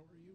How are you?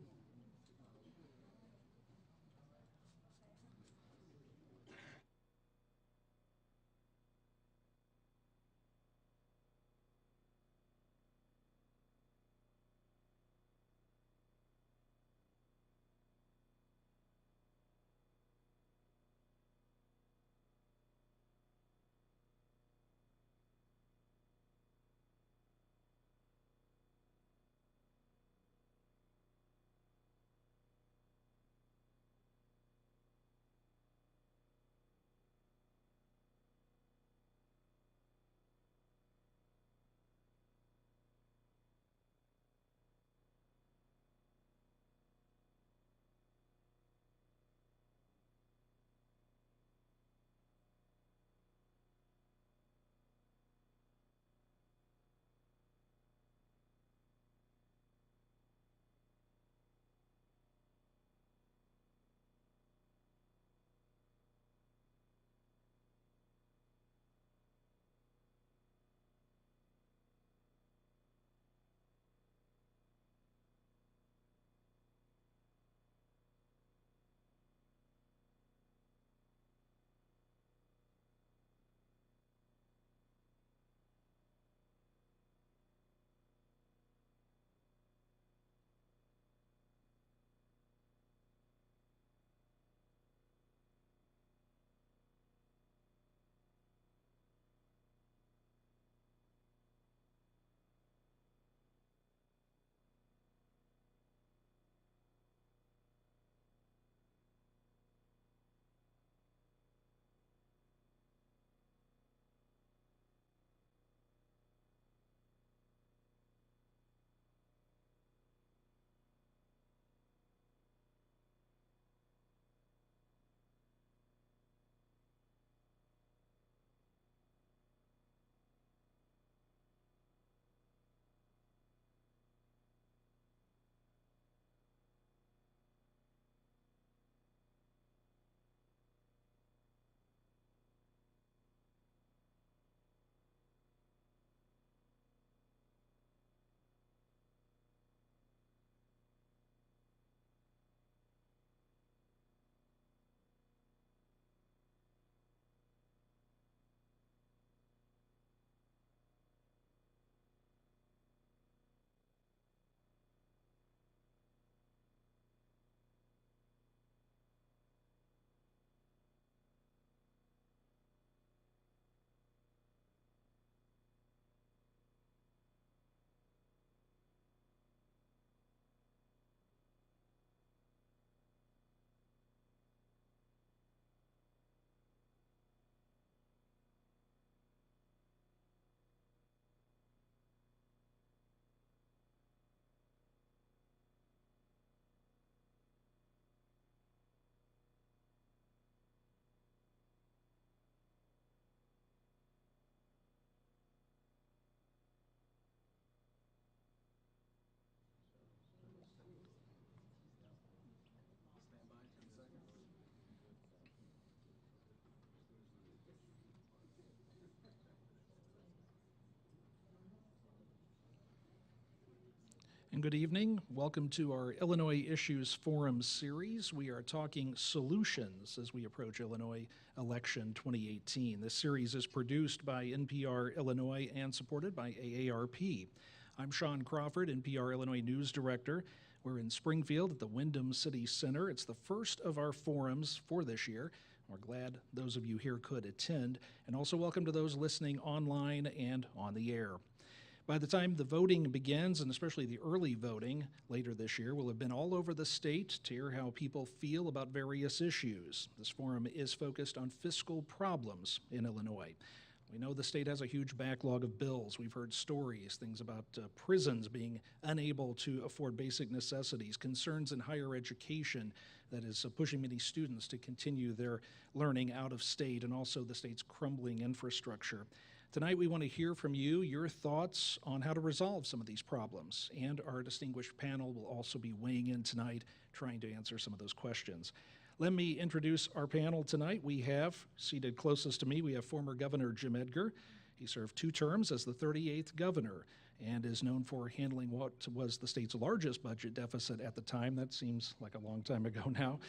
And good evening. Welcome to our Illinois Issues Forum series. We are talking solutions as we approach Illinois election 2018. This series is produced by NPR Illinois and supported by AARP. I'm Sean Crawford, NPR Illinois News Director. We're in Springfield at the Wyndham City Center. It's the first of our forums for this year. We're glad those of you here could attend, and also welcome to those listening online and on the air. By the time the voting begins, and especially the early voting later this year, we'll have been all over the state to hear how people feel about various issues. This forum is focused on fiscal problems in Illinois. We know the state has a huge backlog of bills. We've heard stories, things about prisons being unable to afford basic necessities, concerns in higher education that is pushing many students to continue their learning out of state, and also the state's crumbling infrastructure. Tonight we want to hear from you, your thoughts on how to resolve some of these problems, and our distinguished panel will also be weighing in tonight, trying to answer some of those questions. Let me introduce our panel tonight. We have, seated closest to me, we have former Governor Jim Edgar. He served 2 terms as the 38th governor. and is known for handling what was the state's largest budget deficit at the time. That seems like a long time ago now.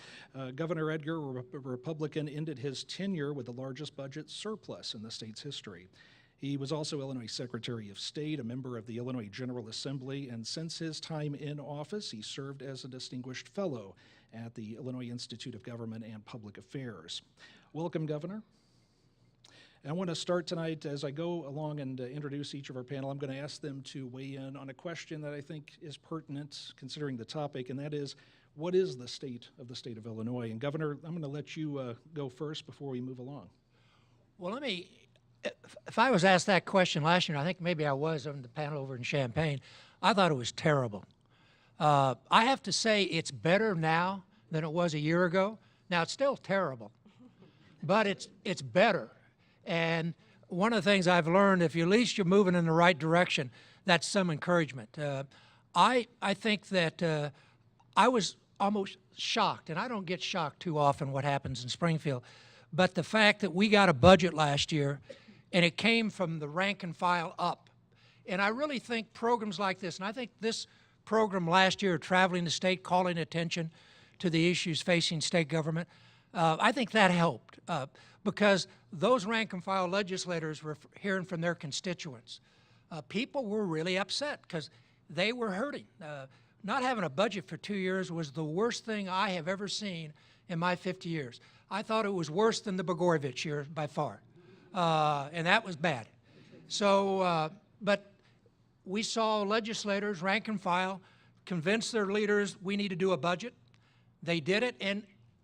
Governor Edgar, a Republican, ended his tenure with the largest budget surplus in the state's history. He was also Illinois Secretary of State, a member of the Illinois General Assembly, and since his time in office, he served as a distinguished fellow at the Illinois Institute of Government and Public Affairs. Welcome, Governor. And I want to start tonight, as I go along and introduce each of our panel, I'm going to ask them to weigh in on a question that I think is pertinent considering the topic, and that is, what is the state of Illinois? And Governor, I'm going to let you go first before we move along. Well, if I was asked that question last year, and I think maybe I was on the panel over in Champaign, I thought it was terrible. I have to say it's better now than it was a year ago. Now, it's still terrible, but it's better. And one of the things I've learned, if at least you're moving in the right direction, that's some encouragement. I think that I was almost shocked, and I don't get shocked too often what happens in Springfield, but the fact that we got a budget last year and it came from the rank and file up. And I really think programs like this, and I think this program last year, Traveling the State, calling attention to the issues facing state government, I think that helped because those rank and file legislators were hearing from their constituents. People were really upset because they were hurting. Not having a budget for 2 years was the worst thing I have ever seen in my 50 years. I thought it was worse than the Blagojevich year by far, and that was bad. So, but we saw legislators, rank and file, convince their leaders we need to do a budget. They did it, and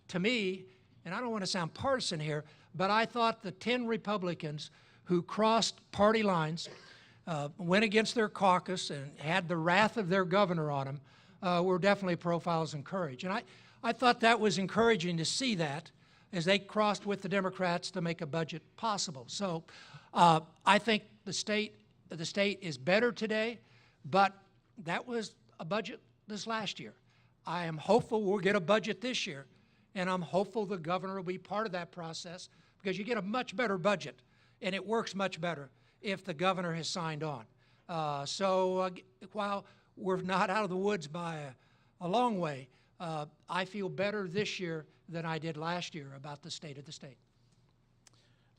to me, and I don't want to sound partisan here, but I thought the 10 Republicans who crossed party lines, went against their caucus and had the wrath of their governor on them, were definitely profiles in courage. And I thought that was encouraging to see that as they crossed with the Democrats to make a budget possible. So I think the state is better today, but that was a budget this last year. I am hopeful we'll get a budget this year, and I'm hopeful the governor will be part of that process because you get a much better budget, and it works much better if the governor has signed on. While we're not out of the woods by a long way, I feel better this year than I did last year about the state of the state.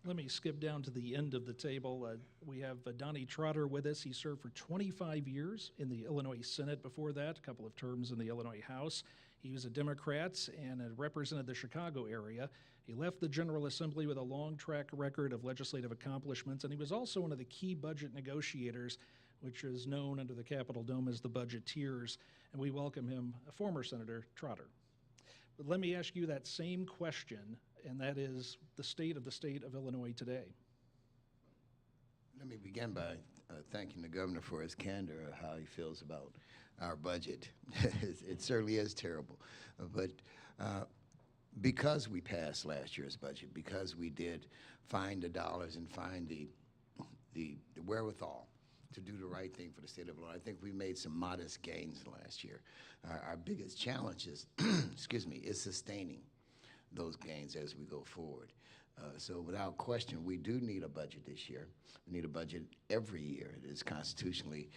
Let me skip down to the end of the table. We have Donnie Trotter with us. He served for 25 years in the Illinois Senate before that, a couple of terms in the Illinois House. He was a Democrat and represented the Chicago area. He left the General Assembly with a long track record of legislative accomplishments, and he was also one of the key budget negotiators, which is known under the Capitol Dome as the Budgeteers, and we welcome him, former Senator Trotter. But let me ask you that same question, and that is the state of Illinois today. Let me begin by thanking the governor for his candor of how he feels about our budget. It certainly is terrible, but because we passed last year's budget, because we did find the dollars and find the wherewithal to do the right thing for the state of Illinois, I think we made some modest gains last year. Our biggest challenge is, is sustaining those gains as we go forward. So without question, we do need a budget this year. We need a budget every year. It is constitutionally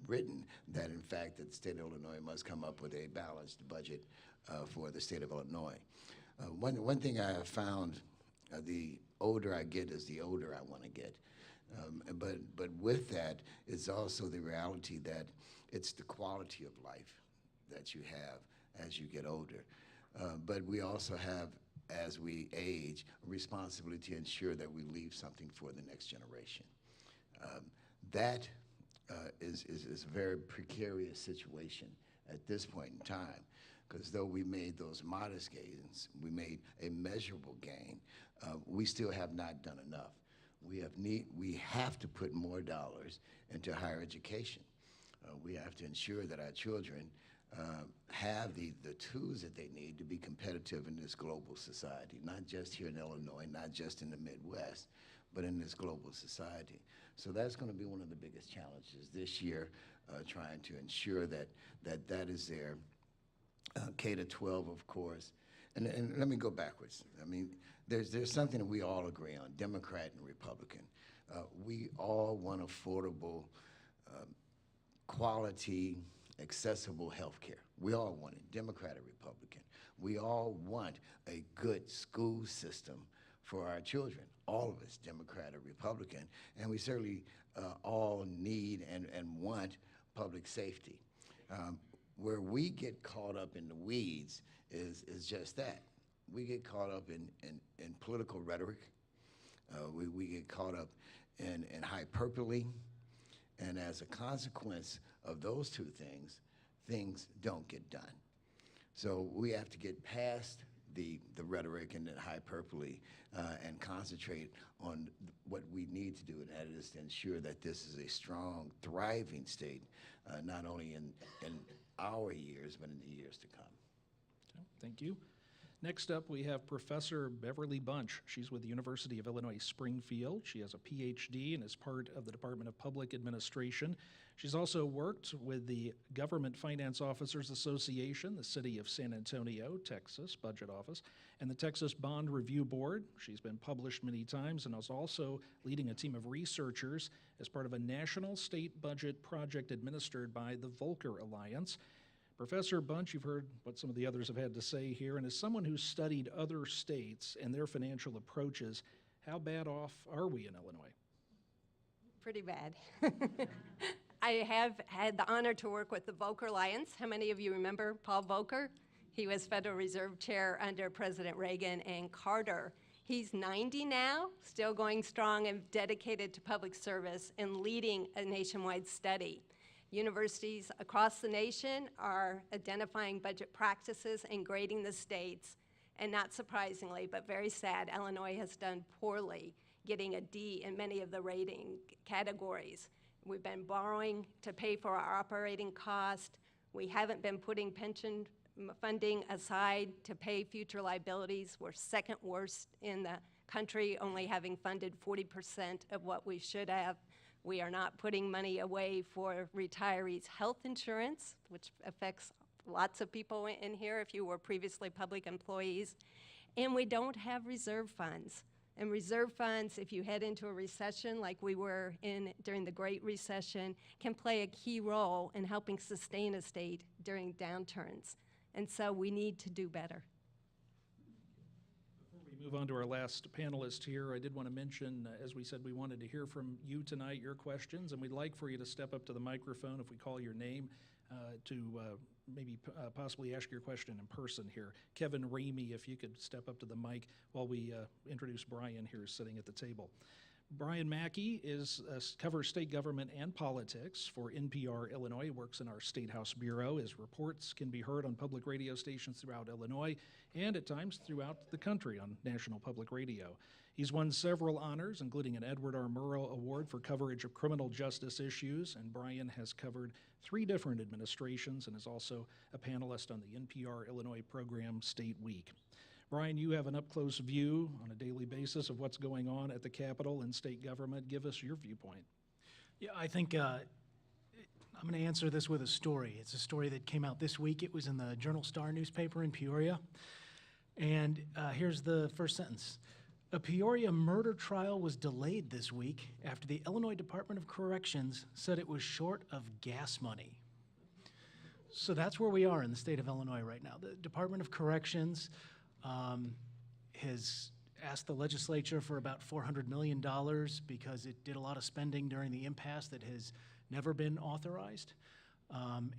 written that, in fact, that the state of Illinois must come up with a balanced budget for the state of Illinois. One thing I have found, the older I get is the older I want to get. But with that is also the reality that it's the quality of life that you have as you get older. But we also have, as we age, a responsibility to ensure that we leave something for the next generation. That is a very precarious situation at this point in time, because though we made those modest gains, we made a measurable gain, we still have not done enough. We have to put more dollars into higher education. We have to ensure that our children have the tools that they need to be competitive in this global society, not just here in Illinois, not just in the Midwest, but in this global society. So that's going to be one of the biggest challenges this year, trying to ensure that is there. K-12, of course. And let me go backwards. I mean, there's something that we all agree on, Democrat and Republican. We all want affordable quality, accessible health care. We all want it, Democrat or Republican. We all want a good school system for our children, all of us, Democrat or Republican, and we certainly all need and want public safety. Where we get caught up in the weeds is just that. We get caught up in political rhetoric. We get caught up in hyperbole, and as a consequence of those two things, things don't get done. So we have to get past the rhetoric and the hyperbole and concentrate on what we need to do, and that is to ensure that this is a strong, thriving state, not only in our years, but in the years to come. Okay, thank you. Next up, we have Professor Beverly Bunch. She's with the University of Illinois Springfield. She has a PhD and is part of the Department of Public Administration. She's also worked with the Government Finance Officers Association, the City of San Antonio, Texas Budget Office, and the Texas Bond Review Board. She's been published many times and is also leading a team of researchers as part of a national state budget project administered by the Volcker Alliance. Professor Bunch, you've heard what some of the others have had to say here, and as someone who's studied other states and their financial approaches, how bad off are we in Illinois? Pretty bad. I have had the honor to work with the Volcker Alliance. How many of you remember Paul Volcker? He was Federal Reserve Chair under President Reagan and Carter. He's 90 now, still going strong and dedicated to public service and leading a nationwide study. Universities across the nation are identifying budget practices and grading the states, and not surprisingly, but very sad, Illinois has done poorly, getting a D in many of the rating categories. We've been borrowing to pay for our operating cost. We haven't been putting pension funding aside to pay future liabilities. We're second worst in the country, only having funded 40% of what we should have. We are not putting money away for retirees' health insurance, which affects lots of people in here if you were previously public employees. And we don't have reserve funds. And reserve funds, if you head into a recession like we were in during the Great Recession, can play a key role in helping sustain a state during downturns. And so we need to do better. We move on to our last panelist here. I did want to mention, as we said, we wanted to hear from you tonight, your questions, and we'd like for you to step up to the microphone if we call your name to maybe possibly ask your question in person here. Kevin Ramey, if you could step up to the mic while we introduce Brian here sitting at the table. Brian Mackey covers state government and politics for NPR Illinois, works in our State House Bureau. His reports can be heard on public radio stations throughout Illinois and at times throughout the country on National Public Radio. He's won several honors, including an Edward R. Murrow Award for coverage of criminal justice issues, and Brian has covered 3 different administrations and is also a panelist on the NPR Illinois program State Week. Brian, you have an up-close view on a daily basis of what's going on at the Capitol and state government. Give us your viewpoint. Yeah, I think I'm going to answer this with a story. It's a story that came out this week. It was in the Journal-Star newspaper in Peoria. And here's the first sentence. A Peoria murder trial was delayed this week after the Illinois Department of Corrections said it was short of gas money. So that's where we are in the state of Illinois right now. The Department of Corrections has asked the legislature for about $400 million because it did a lot of spending during the impasse that has never been authorized.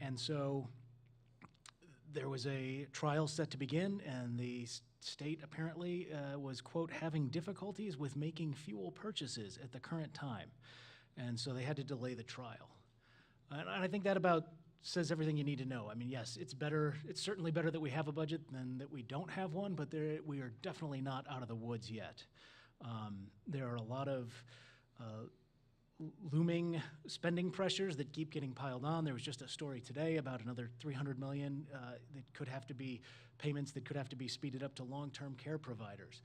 And so there was a trial set to begin, and the state apparently was, quote, having difficulties with making fuel purchases at the current time. And so they had to delay the trial. And I think that about says everything you need to know. I mean, yes, it's certainly better that we have a budget than that we don't have one, but we are definitely not out of the woods yet. There are a lot of looming spending pressures that keep getting piled on. There was just a story today about another $300 million that could have to be payments that could have to be speeded up to long-term care providers.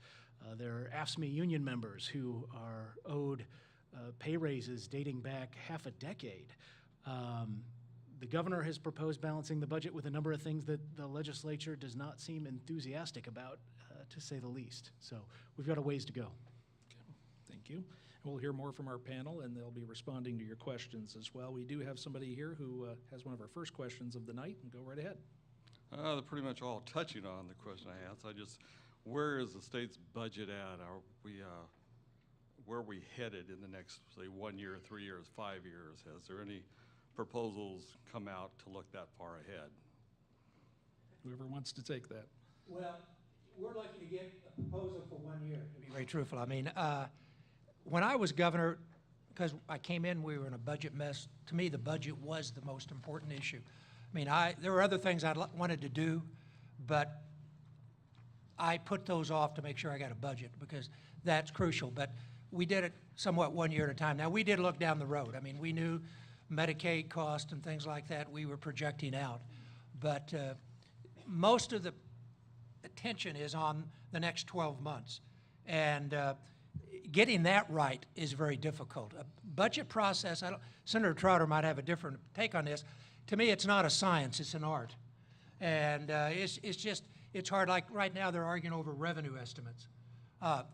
There are AFSCME union members who are owed pay raises dating back half a decade. The governor has proposed balancing the budget with a number of things that the legislature does not seem enthusiastic about, to say the least. So we've got a ways to go. Okay, thank you. We'll hear more from our panel, and they'll be responding to your questions as well. We do have somebody here who has one of our first questions of the night, and go right ahead. They're pretty much all touching on the question I asked. Where is the state's budget at? Where are we headed in the next, say, 1 year, 3 years, 5 years? Has there any proposals come out to look that far ahead? Whoever wants to take that. Well, we're lucky to get a proposal for 1 year, to be very truthful. I mean, when I was governor, because I came in, we were in a budget mess. To me, the budget was the most important issue. I mean, there were other things I wanted to do, but I put those off to make sure I got a budget because that's crucial. But we did it somewhat 1 year at a time. Now, we did look down the road. I mean, we knew Medicaid cost and things like that we were projecting out. But most of the attention is on the next 12 months. And getting that right is very difficult. A budget process, Senator Trotter might have a different take on this. To me, it's not a science, it's an art. And it's hard. Like right now, they're arguing over revenue estimates.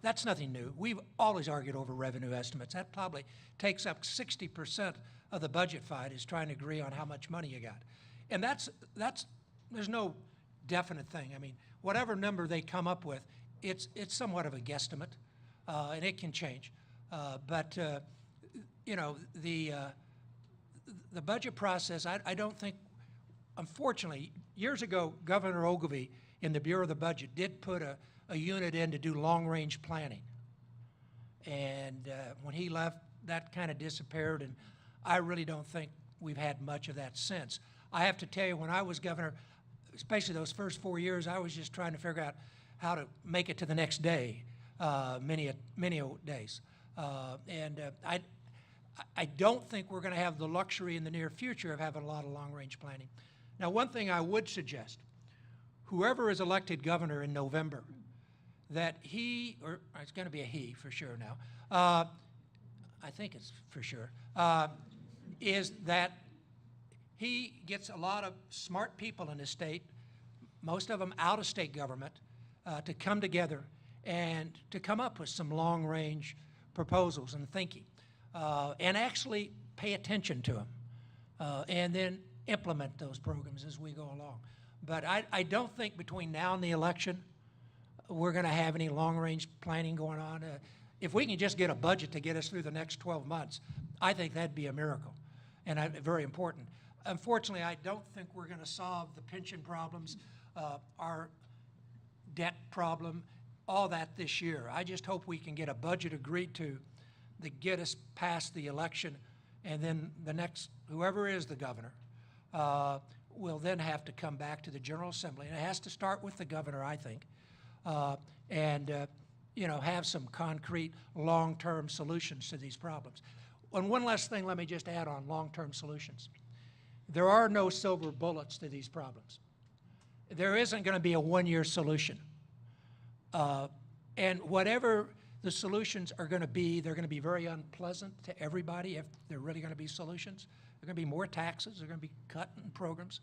That's nothing new. We've always argued over revenue estimates. That probably takes up 60% of the budget fight is trying to agree on how much money you got. And there's no definite thing. I mean, whatever number they come up with, it's somewhat of a guesstimate, and it can change. But you know, the budget process, I don't think, unfortunately, years ago, Governor Ogilvie in the Bureau of the Budget did put a unit in to do long-range planning. And when he left, that kind of disappeared, and I really don't think we've had much of that since. I have to tell you, when I was governor, especially those first 4 years, I was just trying to figure out how to make it to the next day, many days. I don't think we're going to have the luxury in the near future of having a lot of long-range planning. Now, one thing I would suggest, whoever is elected governor in November, that he, or it's going to be a he for sure now, I think it's for sure, is that he gets a lot of smart people in his state, most of them out of state government, to come together and to come up with some long-range proposals and thinking, and actually pay attention to them, and then implement those programs as we go along. But I don't think between now and the election we're going to have any long-range planning going on. If we can just get a budget to get us through the next 12 months, I think that'd be a miracle and very important. Unfortunately, I don't think we're going to solve the pension problems, our debt problem, all that this year. I just hope we can get a budget agreed to that get us past the election, and then the next, whoever is the governor, will then have to come back to the General Assembly. And it has to start with the governor, I think, and you know, have some concrete long-term solutions to these problems. And one last thing, let me just add on long-term solutions. There are no silver bullets to these problems. There isn't going to be a one-year solution. And whatever the solutions are going to be, they're going to be very unpleasant to everybody if they're really going to be solutions. There are going to be more taxes. They're going to be cut in programs.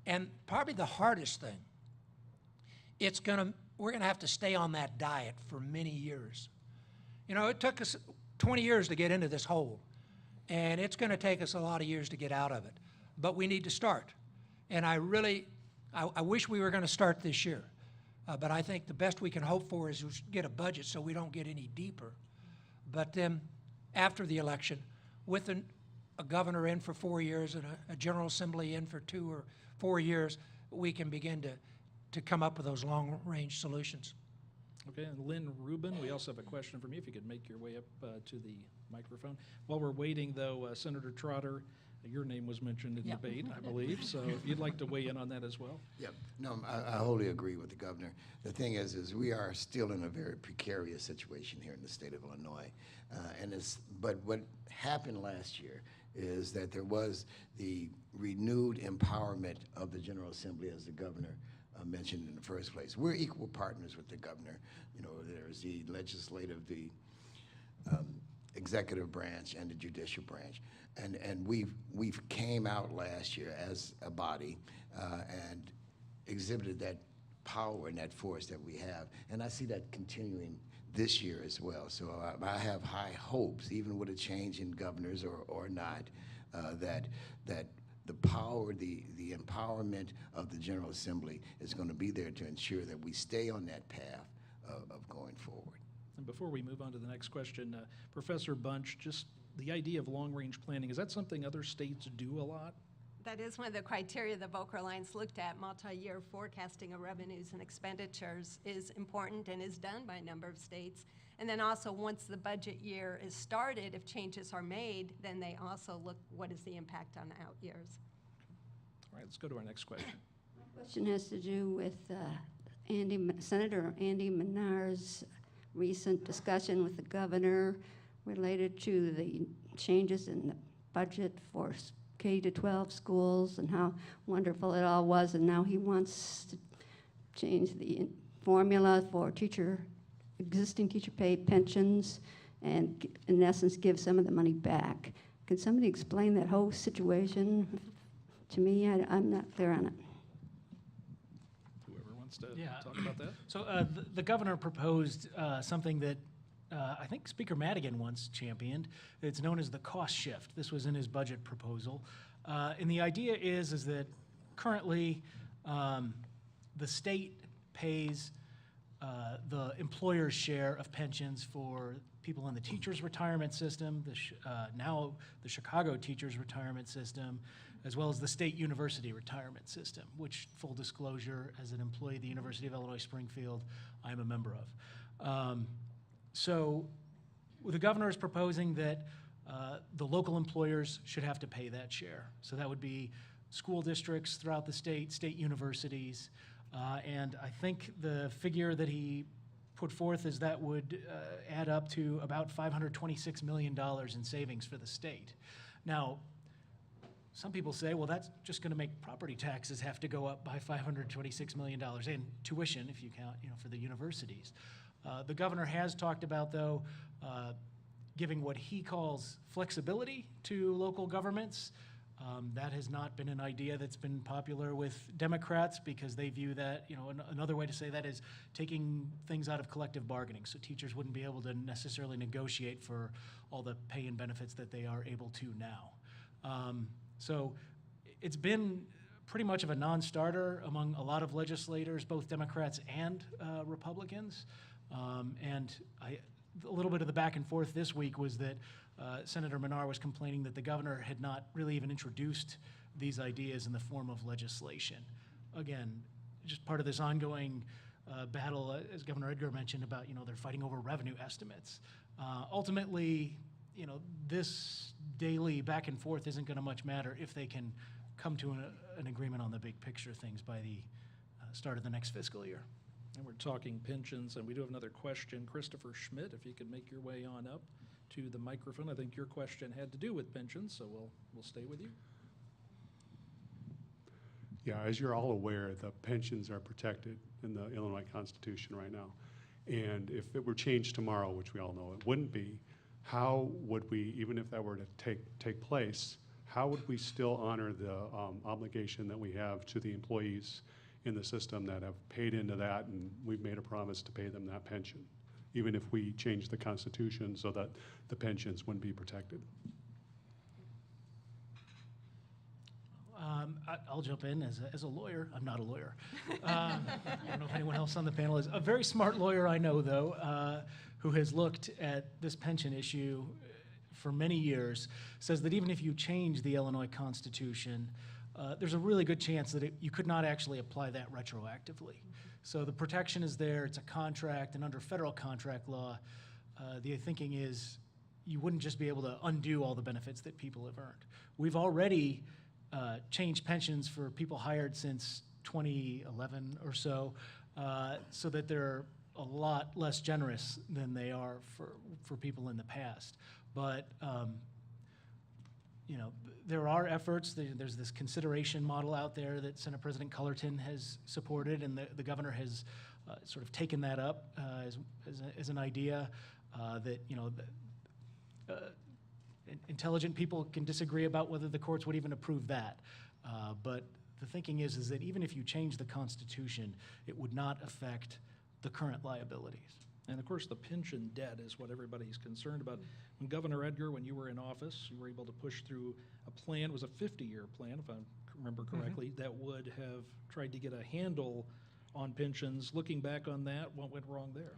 And probably the hardest thing, we're going to have to stay on that diet for many years. You know, it took us 20 years to get into this hole, and it's going to take us a lot of years to get out of it. But we need to start. And I wish we were going to start this year. But I think the best we can hope for is get a budget so we don't get any deeper. But then after the election, with a governor in for 4 years and a General Assembly in for 2 or 4 years, we can begin to come up with those long-range solutions. Okay, and Lynn Rubin, we also have a question from you, if you could make your way up to the microphone. While we're waiting, though, Senator Trotter, your name was mentioned in debate, I believe, so if you'd like to weigh in on that as well. Yep. No, I wholly agree with the governor. The thing is we are still in a very precarious situation here in the state of Illinois. But what happened last year is that there was the renewed empowerment of the General Assembly, as the governor mentioned in the first place. We're equal partners with the governor. You know, there's the legislative, the executive branch, and the judicial branch. And we've came out last year as a body and exhibited that power and that force that we have. And I see that continuing this year as well. So I have high hopes, even with a change in governors or not, that the power, the empowerment of the General Assembly is going to be there to ensure that we stay on that path of going forward. And before we move on to the next question, Professor Bunch, just the idea of long-range planning, is that something other states do a lot? That is one of the criteria the Volcker Alliance looked at. Multi-year forecasting of revenues and expenditures is important and is done by a number of states. And then also, once the budget year is started, if changes are made, then they also look what is the impact on out years. All right, let's go to our next question. My question has to do with Senator Andy Menard's recent discussion with the governor related to the changes in the budget for K-12 schools and how wonderful it all was, and now he wants to change the formula for existing teacher pay pensions and in essence give some of the money back. Can somebody explain that whole situation to me? I'm not clear on it. Whoever wants to Yeah. talk about that? So the governor proposed something that I think Speaker Madigan once championed. It's known as the cost shift. This was in his budget proposal. And the idea is that currently the state pays the employer's share of pensions for people in the teachers' retirement system, now the Chicago teachers' retirement system, as well as the state university retirement system, which, full disclosure, as an employee of the University of Illinois Springfield, I'm a member of. So the governor is proposing that the local employers should have to pay that share. So that would be school districts throughout the state, state universities, and I think the figure that he put forth is that would add up to about $526 million in savings for the state. Now, some people say, well, that's just going to make property taxes have to go up by $526 million, and tuition, if you count, for the universities. The governor has talked about, though, giving what he calls flexibility to local governments. That has not been an idea that's been popular with Democrats because they view that, another way to say that is taking things out of collective bargaining. So teachers wouldn't be able to necessarily negotiate for all the pay and benefits that they are able to now. So it's been pretty much of a non-starter among a lot of legislators, both Democrats and Republicans. And a little bit of the back and forth this week was that Senator Menard was complaining that the governor had not really even introduced these ideas in the form of legislation. Again, just part of this ongoing battle, as Governor Edgar mentioned, about they're fighting over revenue estimates. Ultimately, this daily back and forth isn't going to much matter if they can come to an agreement on the big picture things by the start of the next fiscal year. And we're talking pensions, and we do have another question. Christopher Schmidt, if you could make your way on up to the microphone. I think your question had to do with pensions, so we'll stay with you. Yeah, as you're all aware, the pensions are protected in the Illinois Constitution right now. And if it were changed tomorrow, which we all know it wouldn't be, how would we, even if that were to take place, how would we still honor the obligation that we have to the employees in the system that have paid into that, and we've made a promise to pay them that pension, even if we change the Constitution so that the pensions wouldn't be protected? I'll jump in as a lawyer. I'm not a lawyer. I don't know if anyone else on the panel is. A very smart lawyer I know, though, who has looked at this pension issue for many years, says that even if you change the Illinois Constitution, there's a really good chance that you could not actually apply that retroactively. So the protection is there, it's a contract, and under federal contract law, the thinking is you wouldn't just be able to undo all the benefits that people have earned. We've already changed pensions for people hired since 2011 or so, so that they're a lot less generous than they are for people in the past. But there are efforts. There's this consideration model out there that Senate President Cullerton has supported, and the governor has sort of taken that up as an idea that intelligent people can disagree about whether the courts would even approve that. But the thinking is that even if you change the Constitution, it would not affect the current liabilities. And of course, the pension debt is what everybody's concerned about. When Governor Edgar, when you were in office, you were able to push through a plan, it was a 50-year plan, if I remember correctly, that would have tried to get a handle on pensions. Looking back on that, what went wrong there?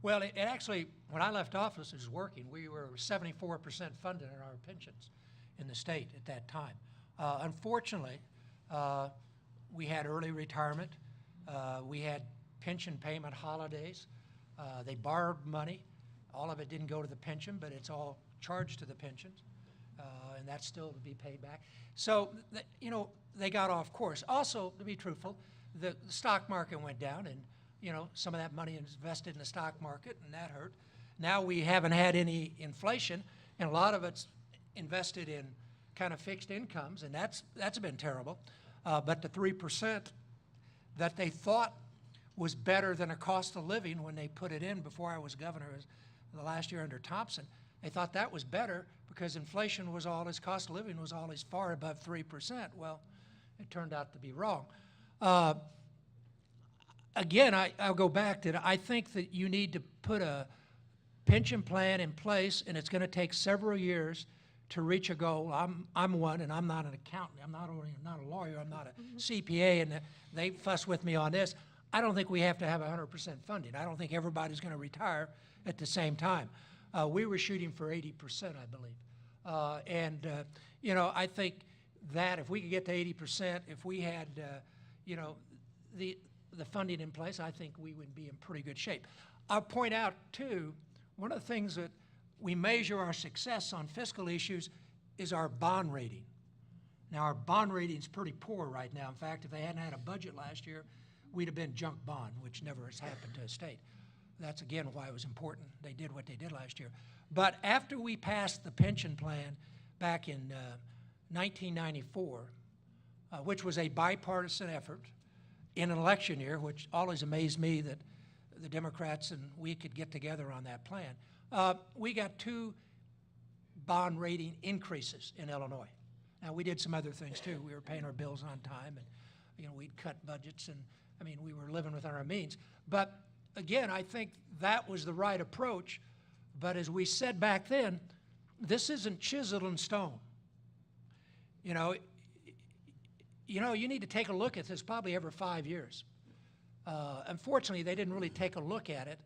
Well, it actually, when I left office, it was working. We were 74% funded in our pensions in the state at that time. Unfortunately, we had early retirement. We had pension payment holidays. They borrowed money. All of it didn't go to the pension, but it's all charged to the pensions, and that's still to be paid back. So, you know, they got off course. Also, to be truthful, the stock market went down, and you know, some of that money is invested in the stock market, and that hurt. Now we haven't had any inflation, and a lot of it's invested in kind of fixed incomes, and that's been terrible. But the 3% that they thought was better than a cost of living when they put it in before I was governor the last year under Thompson, they thought that was better because inflation was always, cost of living was always far above 3%. Well, it turned out to be wrong. Again, I'll go back to it. I think that you need to put a pension plan in place, and it's going to take several years to reach a goal. I'm one, and I'm not an accountant. I'm not a lawyer. I'm not a CPA, and they fuss with me on this. I don't think we have to have 100% funding. I don't think everybody's going to retire at the same time. We were shooting for 80%, I believe. You know, I think that if we could get to 80%, if we had, you know, the funding in place, I think we would be in pretty good shape. I'll point out, too, one of the things that we measure our success on fiscal issues is our bond rating. Now, our bond rating is pretty poor right now. In fact, if they hadn't had a budget last year, we'd have been junk bond, which never has happened to a state. That's, again, why it was important they did what they did last year. But after we passed the pension plan back in 1994, which was a bipartisan effort in an election year, which always amazed me that the Democrats and we could get together on that plan, we got 2 bond rating increases in Illinois. Now, we did some other things, too. We were paying our bills on time, and, you know, we'd cut budgets, and, I mean, we were living within our means. But, again, I think that was the right approach. But as we said back then, this isn't chiseled in stone. You know, you need to take a look at this probably every 5 years. Unfortunately, they didn't really take a look at it.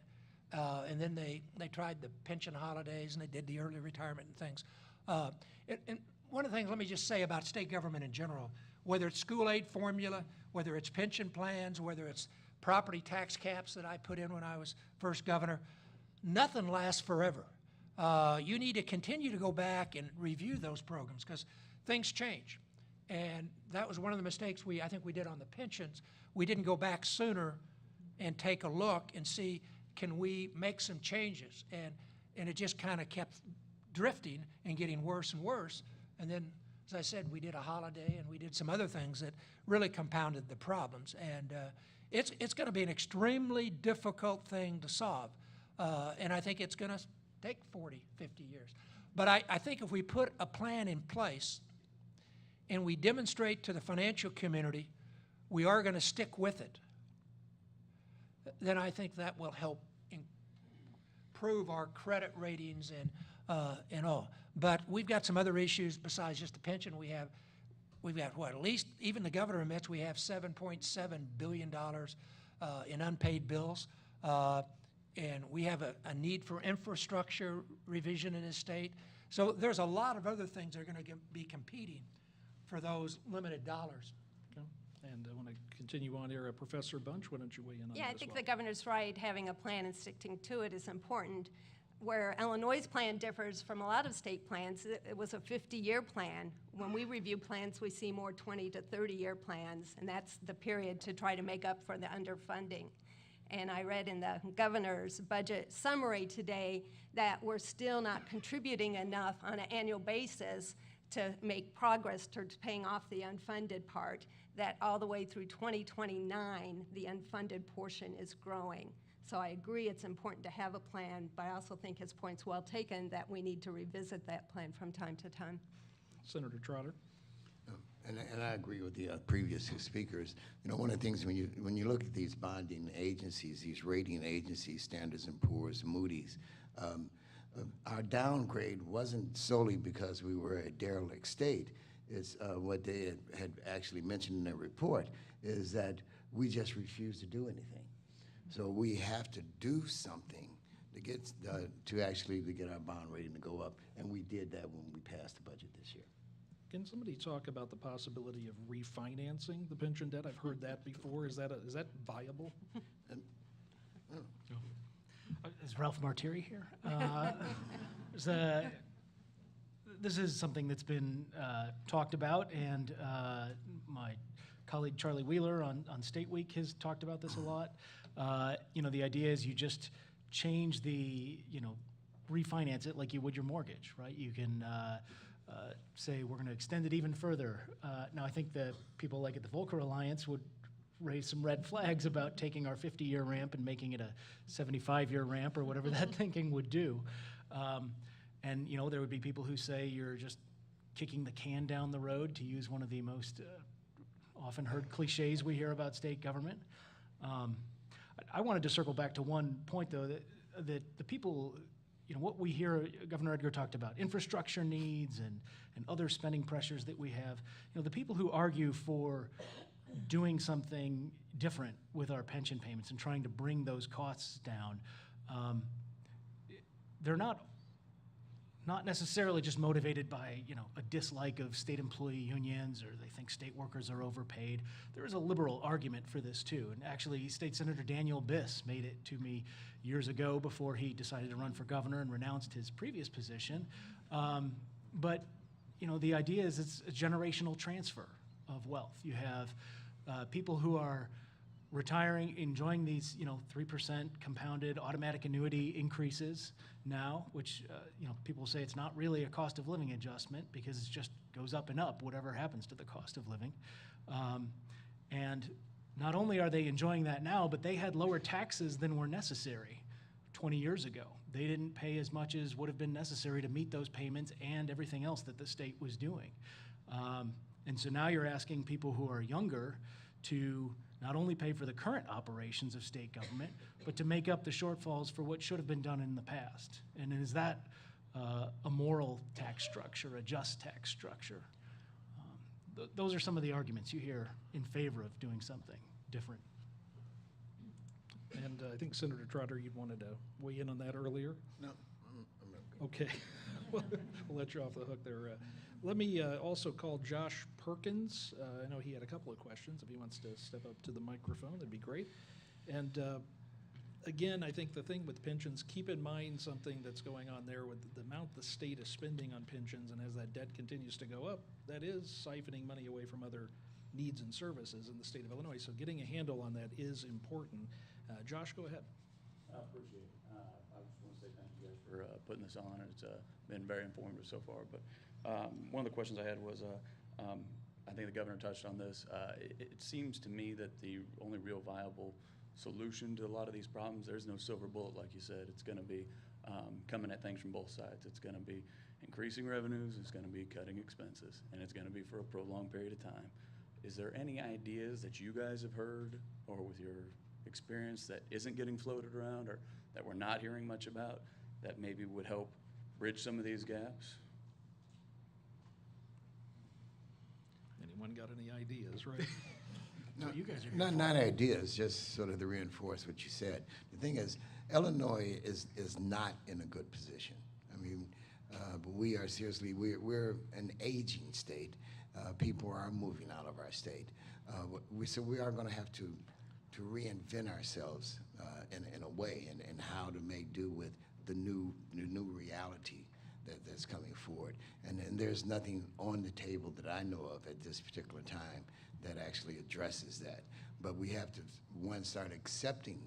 And then they tried the pension holidays, and they did the early retirement and things. And one of the things, let me just say about state government in general, whether it's school aid formula, whether it's pension plans, whether it's property tax caps that I put in when I was first governor, nothing lasts forever. You need to continue to go back and review those programs because things change. And that was one of the mistakes I think we did on the pensions. We didn't go back sooner and take a look and see, can we make some changes? And it just kind of kept drifting and getting worse and worse. And then, as I said, we did a holiday and we did some other things that really compounded the problems. And it's going to be an extremely difficult thing to solve. And I think it's going to take 40, 50 years. But I think if we put a plan in place and we demonstrate to the financial community we are going to stick with it, then I think that will help improve our credit ratings and all. But we've got some other issues besides just the pension. We've got what, at least, even the governor admits we have $7.7 billion in unpaid bills. And we have a need for infrastructure revision in this state. So there's a lot of other things that are going to be competing for those limited dollars. Okay. And I want to continue on here. Professor Bunch, why don't you weigh in on that Yeah, I as think well? the governor's right. Having a plan and sticking to it is important. Where Illinois' plan differs from a lot of state plans, it was a 50-year plan. When we review plans, we see more 20 to 30-year plans, and that's the period to try to make up for the underfunding. And I read in the governor's budget summary today that we're still not contributing enough on an annual basis to make progress towards paying off the unfunded part, that all the way through 2029, the unfunded portion is growing. So I agree it's important to have a plan, but I also think his point's well taken that we need to revisit that plan from time to time. Senator Trotter. And I agree with the previous two speakers. You know, one of the things when you look at these bonding agencies, these rating agencies, Standards and Poor's, Moody's, our downgrade wasn't solely because we were a derelict state. It's what they had actually mentioned in their report is that we just refused to do anything. So we have to do something to get to get our bond rating to go up, and we did that when we passed the budget this year. Can somebody talk about the possibility of refinancing the pension debt? I've heard that before. Is that viable? Is Ralph Martiri here? This is something that's been talked about, and my colleague Charlie Wheeler on State Week has talked about this a lot. You know, the idea is you just change refinance it like you would your mortgage, right? You can say we're going to extend it even further. Now, I think that people like at the Volcker Alliance would raise some red flags about taking our 50-year ramp and making it a 75-year ramp or whatever that thinking would do. And, you know, there would be people who say you're just kicking the can down the road, to use one of the most often heard cliches we hear about state government. I wanted to circle back to one point, though, that the people, you know, what we hear Governor Edgar talked about, infrastructure needs and other spending pressures that we have. You know, the people who argue for doing something different with our pension payments and trying to bring those costs down, they're not necessarily just motivated by, you know, a dislike of state employee unions, or they think state workers are overpaid. There is a liberal argument for this too, and actually State Senator Daniel Biss made it to me years ago before he decided to run for governor and renounced his previous position. But, you know, the idea is it's a generational transfer of wealth. You have people who are retiring, enjoying these, you know, 3% compounded automatic annuity increases now, which, you know, people say it's not really a cost of living adjustment because it just goes up and up, whatever happens to the cost of living. And not only are they enjoying that now, but they had lower taxes than were necessary 20 years ago. They didn't pay as much as would have been necessary to meet those payments and everything else that the state was doing. And so now you're asking people who are younger to not only pay for the current operations of state government, but to make up the shortfalls for what should have been done in the past. And is that a moral tax structure, a just tax structure? Those are some of the arguments you hear in favor of doing something different. And I think Senator Trotter, you wanted to weigh in on that earlier? No, I'm Okay. Well, we'll let you off the hook there. Let me also call Josh Perkins. I know he had a couple of questions. If he wants to step up to the microphone, that'd be great. And again, I think the thing with pensions, keep in mind something that's going on there with the amount the state is spending on pensions, and as that debt continues to go up, that is siphoning money away from other needs and services in the state of Illinois. So getting a handle on that is important. Josh, go ahead. I appreciate it. I just want to say thank you guys for putting this on. It's been very informative so far. But one of the questions I had was, I think the governor touched on this. It seems to me that the only real viable solution to a lot of these problems, there's no silver bullet, like you said. It's going to be coming at things from both sides. It's going to be increasing revenues, it's going to be cutting expenses, and it's going to be for a prolonged period of time. Is there any ideas that you guys have heard, or with your experience, that isn't getting floated around, or that we're not hearing much about, that maybe would help bridge some of these gaps? Anyone got any ideas, right? No, you guys are not ideas, just sort of to reinforce what you said. The thing is, Illinois is not in a good position. I mean, but we are seriously, we're an aging state. People are moving out of our state. So we are going to have to reinvent ourselves in a way, and how to make do with the new reality that's coming forward. And there's nothing on the table that I know of at this particular time that actually addresses that. But we have to, one, start accepting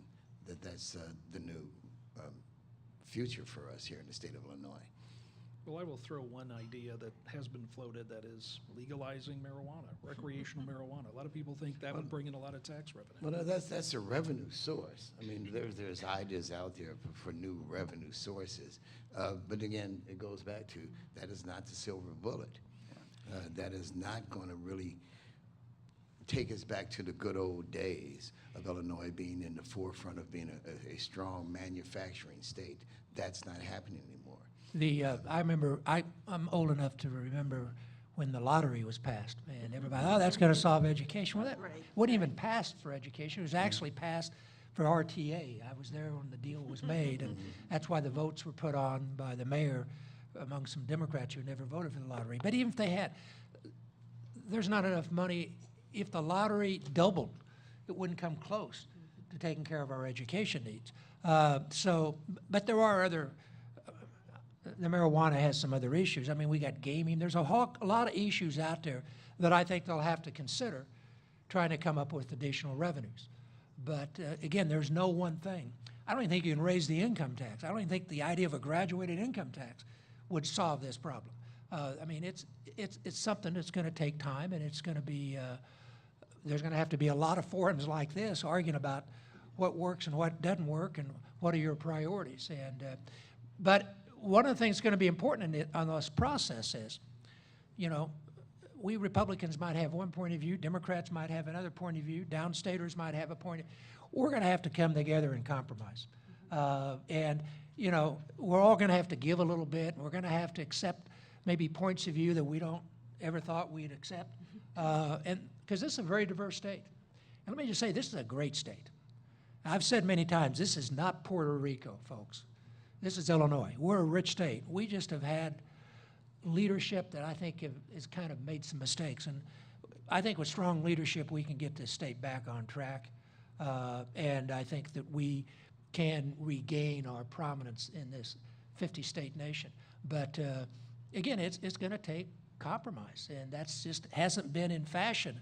that that's the new future for us here in the state of Illinois. Well, I will throw one idea that has been floated, that is legalizing marijuana, recreational marijuana. A lot of people think that would bring in a lot of tax revenue. Well, that's a revenue source. I mean, there's ideas out there for new revenue sources. But again, it goes back to that is not the silver bullet. that is not going to really take us back to the good old days of Illinois being in the forefront of being a strong manufacturing state. That's not happening anymore. I remember, I'm old enough to remember when the lottery was passed, and everybody, oh, that's going to solve education. Well, that wasn't even passed for education. It was actually passed for RTA. I was there when the deal was made, and that's why the votes were put on by the mayor among some Democrats who never voted for the lottery. But even if they had, there's not enough money. If the lottery doubled, it wouldn't come close to taking care of our education needs. But there are other, the marijuana has some other issues. I mean, we got gaming. There's a lot of issues out there that I think they'll have to consider trying to come up with additional revenues. But again, there's no one thing. I don't even think you can raise the income tax. I don't even think the idea of a graduated income tax would solve this problem. I mean, it's something that's going to take time, and it's going to be, there's going to have to be a lot of forums like this arguing about what works and what doesn't work and what are your priorities. But one of the things that's going to be important on this process is, you know, we Republicans might have one point of view, Democrats might have another point of view, downstaters might have a point. We're going to have to come together and compromise. And, you know, we're all going to have to give a little bit, and we're going to have to accept maybe points of view that we don't ever thought we'd accept. And because this is a very diverse state. And let me just say, this is a great state. I've said many times, this is not Puerto Rico, folks. This is Illinois. We're a rich state. We just have had leadership that I think has kind of made some mistakes. And I think with strong leadership, we can get this state back on track. And I think that we can regain our prominence in this 50-state nation. But again, it's going to take compromise, and that's just hasn't been in fashion,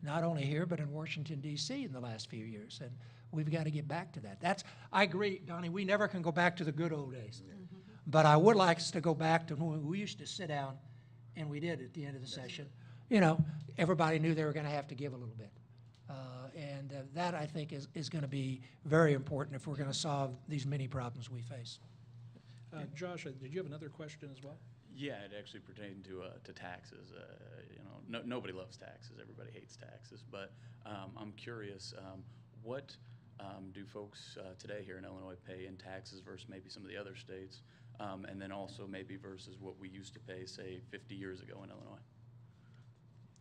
not only here, but in Washington, D.C. in the last few years. And we've got to get back to that. I agree, Donnie, we never can go back to the good old days. But I would like us to go back to when we used to sit down, and we did at the end of the session. You know, everybody knew they were going to have to give a little bit. And that, I think, is going to be very important if we're going to solve these many problems we face. Josh, did you have another question as well? Yeah, it actually pertained to taxes. You know, nobody loves taxes. Everybody hates taxes. But I'm curious, what do folks today here in Illinois pay in taxes versus maybe some of the other states? And then also maybe versus what we used to pay, say, 50 years ago in Illinois?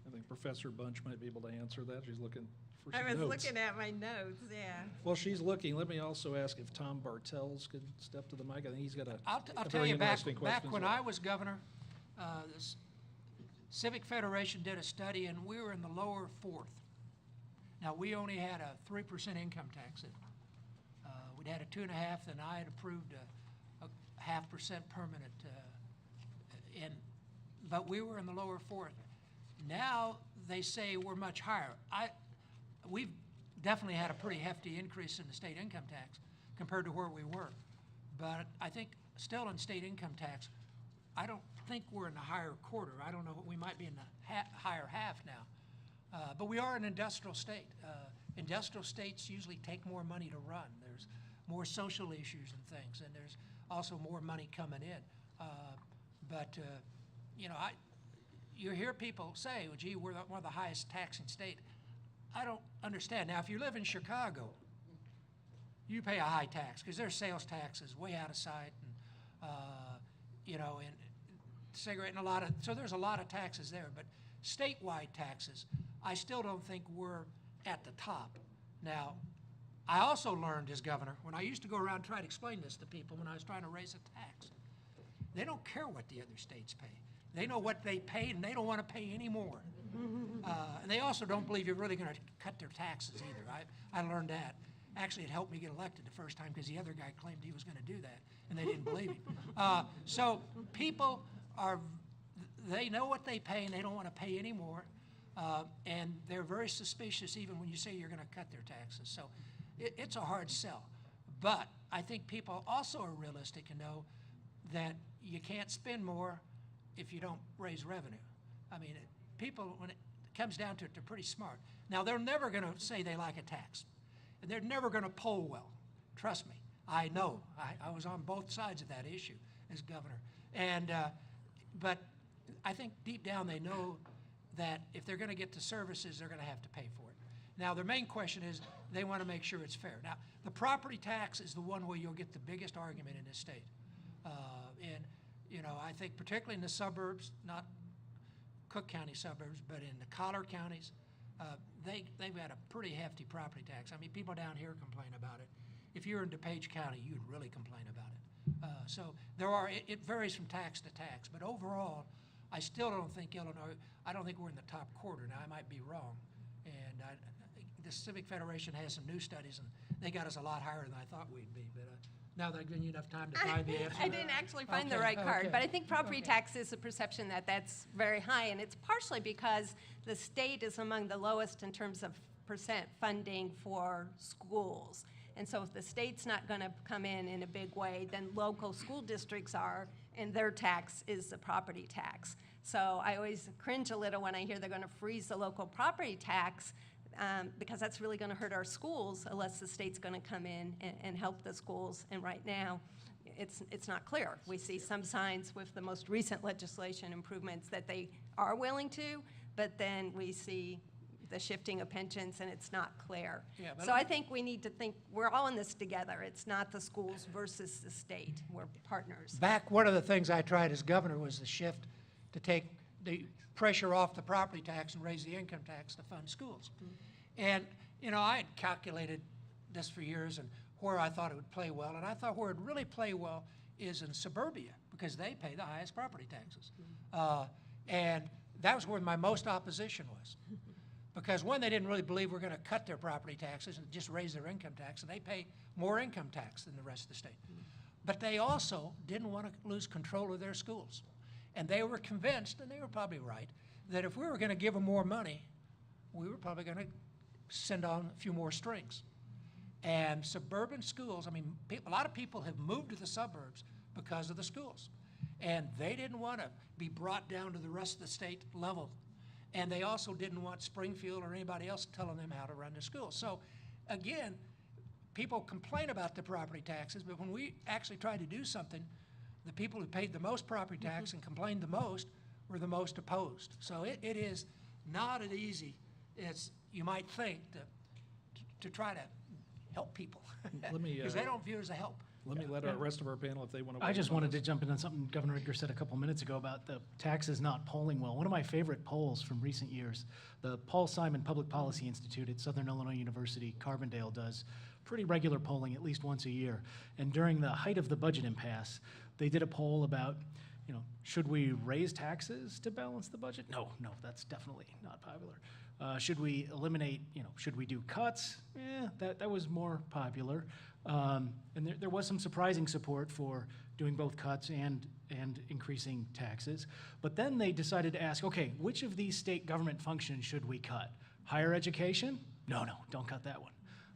I think Professor Bunch might be able to answer that. She's looking for some I was notes. looking at my notes, yeah. Well, she's looking. Let me also ask if Tom Bartels could step to the mic. I think he's got I'll a tell very you, back interesting question. when I was governor, the Civic Federation did a study, and we were in the lower fourth. Now, we only had a 3% income tax. We'd had a 2.5%, and I had approved a 0.5% permanent. But we were in the lower fourth. Now they say we're much higher. We've definitely had a pretty hefty increase in the state income tax compared to where we were. But I think still in state income tax, I don't think we're in the higher quarter. I don't know, we might be in the higher half now. But we are an industrial state. Industrial states usually take more money to run. There's more social issues and things, and there's also more money coming in. You know, you hear people say, well, gee, we're one of the highest taxing state. I don't understand. Now, if you live in Chicago, you pay a high tax because their sales tax is way out of sight, and you know, and cigarette and so there's a lot of taxes there. But statewide taxes, I still don't think we're at the top. Now, I also learned as governor, when I used to go around and try to explain this to people when I was trying to raise a tax, they don't care what the other states pay. They know what they paid, and they don't want to pay any more. And they also don't believe you're really going to cut their taxes either. I learned that. Actually, it helped me get elected the first time because the other guy claimed he was going to do that, and they didn't believe him. So people they know what they pay, and they don't want to pay any more. And they're very suspicious even when you say you're going to cut their taxes. So it's a hard sell. But I think people also are realistic and know that you can't spend more if you don't raise revenue. I mean, people, when it comes down to it, they're pretty smart. Now, they're never going to say they like a tax, and they're never going to poll well. Trust me, I know. I was on both sides of that issue as governor. And but I think deep down they know that if they're going to get the services, they're going to have to pay for it. Now, their main question is they want to make sure it's fair. Now, the property tax is the one where you'll get the biggest argument in this state. And, you know, I think particularly in the suburbs, not Cook County suburbs, but in the collar counties, they've got a pretty hefty property tax. I mean, people down here complain about it. If you're in DuPage County, you'd really complain about it. So it varies from tax to tax, but overall, I still don't think Illinois, I don't think we're in the top quarter. Now, I might be wrong. And the Civic Federation has some new studies, and they got us a lot higher than I thought we'd be. But now that I've given you enough time to find the answer. I didn't actually find the Okay, right card, okay. but I think property tax is a perception that that's very high, and it's partially because the state is among the lowest in terms of percent funding for schools. And so if the state's not going to come in a big way, then local school districts are, and their tax is the property tax. So I always cringe a little when I hear they're going to freeze the local property tax, because that's really going to hurt our schools unless the state's going to come in and help the schools. And right now, it's not clear. We see some signs with the most recent legislation improvements that they are willing to, but then we see the shifting of pensions, and it's not clear. Yeah, but so I think we need to think we're all in this together. It's not the schools versus the state. We're partners. Back, one of the things I tried as governor was the shift to take the pressure off the property tax and raise the income tax to fund schools. And, you know, I had calculated this for years and where I thought it would play well, and I thought where it would really play well is in suburbia, because they pay the highest property taxes. And that was where my most opposition was. Because one, they didn't really believe we're going to cut their property taxes and just raise their income tax, and they pay more income tax than the rest of the state. But they also didn't want to lose control of their schools. And they were convinced, and they were probably right, that if we were going to give them more money, we were probably going to send on a few more strings. And suburban schools, I mean, a lot of people have moved to the suburbs because of the schools. And they didn't want to be brought down to the rest of the state level. And they also didn't want Springfield or anybody else telling them how to run the schools. So again, people complain about the property taxes, but when we actually tried to do something, the people who paid the most property tax and complained the most were the most opposed. So it is not as easy as you might think to try to help people. Let me, Because they don't view it as a help. Let me let the rest of our panel, if they want to. I just wanted to jump in on something Governor Edgar said a couple minutes ago about the taxes not polling well. One of my favorite polls from recent years, the Paul Simon Public Policy Institute at Southern Illinois University, Carbondale, does pretty regular polling at least once a year. And during the height of the budget impasse, they did a poll about, you know, should we raise taxes to balance the budget? No, that's definitely not popular. Should we eliminate, you know, should we do cuts? That was more popular. And there was some surprising support for doing both cuts and increasing taxes. But then they decided to ask, okay, which of these state government functions should we cut? Higher education? No, don't cut that one.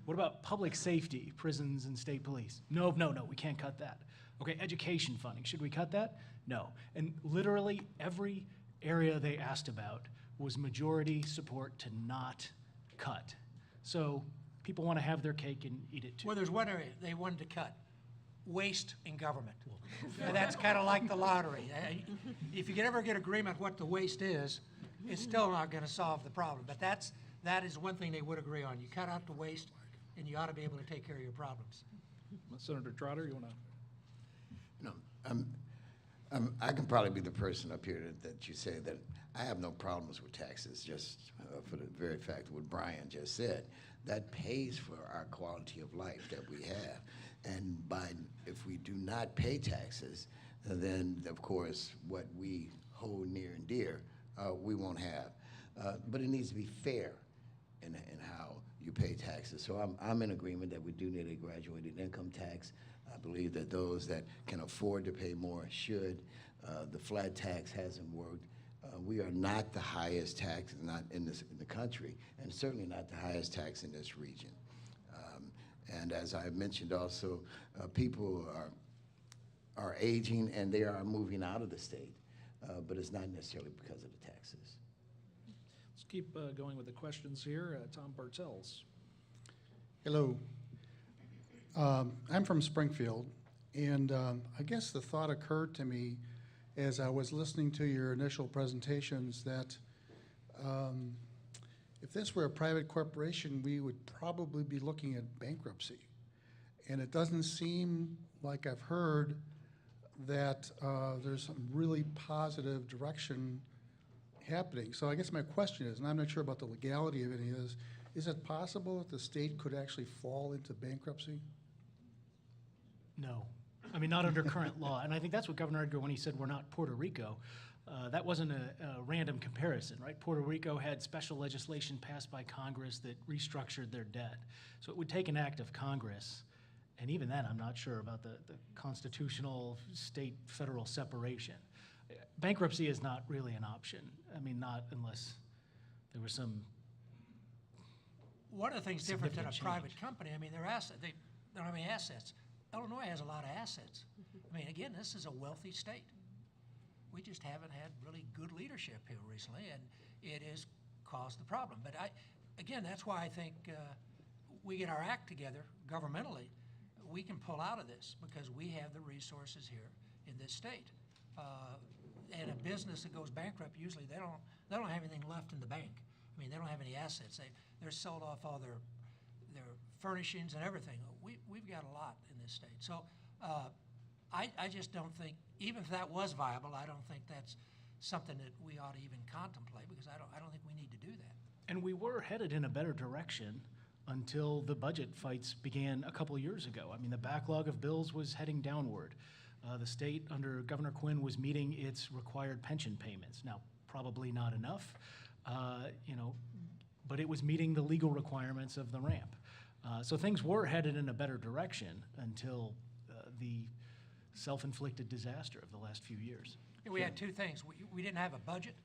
What about public safety, prisons and state police? No, we can't cut that. Okay, education funding, should we cut that? No. And literally every area they asked about was majority support to not cut. So people want to have their cake and eat it too. Well, there's one area they wanted to cut, waste in government. And that's kind of like the lottery. If you can ever get agreement what the waste is, it's still not going to solve the problem. But that is one thing they would agree on. You cut out the waste, and you ought to be able to take care of your problems. Senator Trotter, you want to? No, I can probably be the person up here that you say that I have no problems with taxes, just for the very fact what Brian just said. That pays for our quality of life that we have. And if we do not pay taxes, then of course what we hold near and dear, we won't have. But it needs to be fair in how you pay taxes. So I'm in agreement that we do need a graduated income tax. I believe that those that can afford to pay more should. The flat tax hasn't worked. We are not the highest tax, not in the country, and certainly not the highest tax in this region. And as I mentioned also, people are aging and they are moving out of the state, but it's not necessarily because of the taxes. Let's keep going with the questions here. Tom Bartels. Hello. I'm from Springfield, and I guess the thought occurred to me as I was listening to your initial presentations, that if this were a private corporation, we would probably be looking at bankruptcy. And it doesn't seem like I've heard that there's some really positive direction happening. So I guess my question is, and I'm not sure about the legality of any of this, is it possible that the state could actually fall into bankruptcy? No. I mean, not under current law. And I think that's what Governor Edgar, when he said we're not Puerto Rico, that wasn't a random comparison, right? Puerto Rico had special legislation passed by Congress that restructured their debt. So it would take an act of Congress. And even then, I'm not sure about the constitutional state-federal separation. Bankruptcy is not really an option. I mean, not unless there was some. One of the things different than a Significant private change. company, I mean, they don't have any assets. Illinois has a lot of assets. I mean, again, this is a wealthy state. We just haven't had really good leadership here recently, and it has caused the problem. But again, that's why I think we get our act together governmentally. We can pull out of this because we have the resources here in this state. And a business that goes bankrupt, usually they don't have anything left in the bank. I mean, they don't have any assets. They're sold off all their furnishings and everything. We've got a lot in this state. So I just don't think, even if that was viable, I don't think that's something that we ought to even contemplate, because I don't think we need to do that. And we were headed in a better direction until the budget fights began a couple years ago. I mean, the backlog of bills was heading downward. The state under Governor Quinn was meeting its required pension payments. Now, probably not enough, but it was meeting the legal requirements of the ramp. So things were headed in a better direction until the self-inflicted disaster of the last few years. We had two things. We didn't have a budget,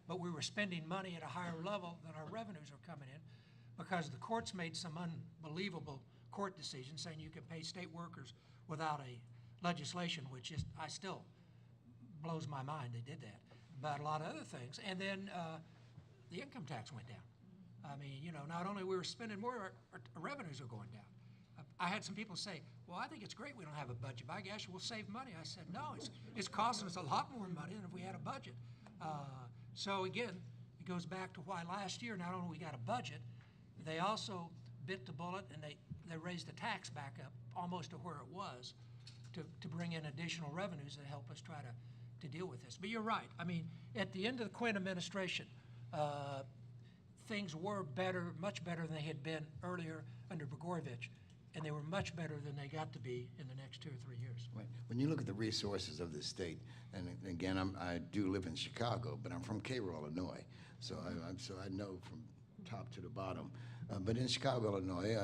but we were spending money at a higher level than our revenues were coming in, because the courts made some unbelievable court decisions saying you could pay state workers without a legislation, which is, I still blows my mind they did that. But a lot of other things. And then the income tax went down. I mean, not only we were spending more, our revenues are going down. I had some people say, well, I think it's great we don't have a budget. By gosh, we'll save money. I said, no, it's costing us a lot more money than if we had a budget. So again, it goes back to why last year, not only we got a budget, they also bit the bullet and they raised the tax back up almost to where it was to bring in additional revenues that help us try to deal with this. But you're right. I mean, at the end of the Quinn administration, things were better, much better than they had been earlier under Blagojevich, and they were much better than they got to be in the next 2 or 3 years. Right. When you look at the resources of this state, and again, I do live in Chicago, but I'm from Cairo, Illinois, so I know from top to the bottom. But in Chicago, Illinois,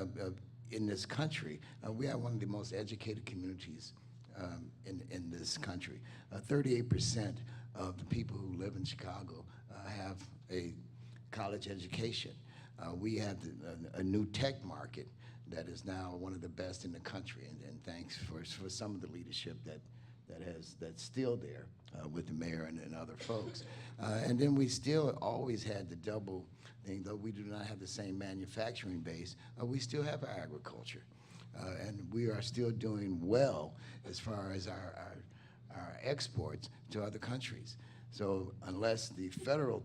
in this country, we have one of the most educated communities in this country. 38% of the people who live in Chicago have a college education. We have a new tech market that is now one of the best in the country, and thanks for some of the leadership that's still there with the mayor and other folks. And then we still always had the double thing, though we do not have the same manufacturing base, we still have our agriculture. And we are still doing well as far as our exports to other countries. So unless the federal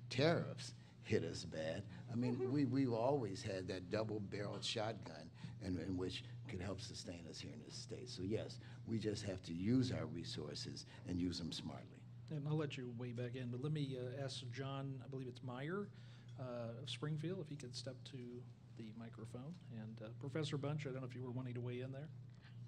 tariffs hit us bad, I mean, we've always had that double-barreled shotgun in which could help sustain us here in this state. So yes, we just have to use our resources and use them smartly. And I'll let you weigh back in, but let me ask John, I believe it's Meyer of Springfield, if he could step to the microphone. And Professor Bunch, I don't know if you were wanting to weigh in there.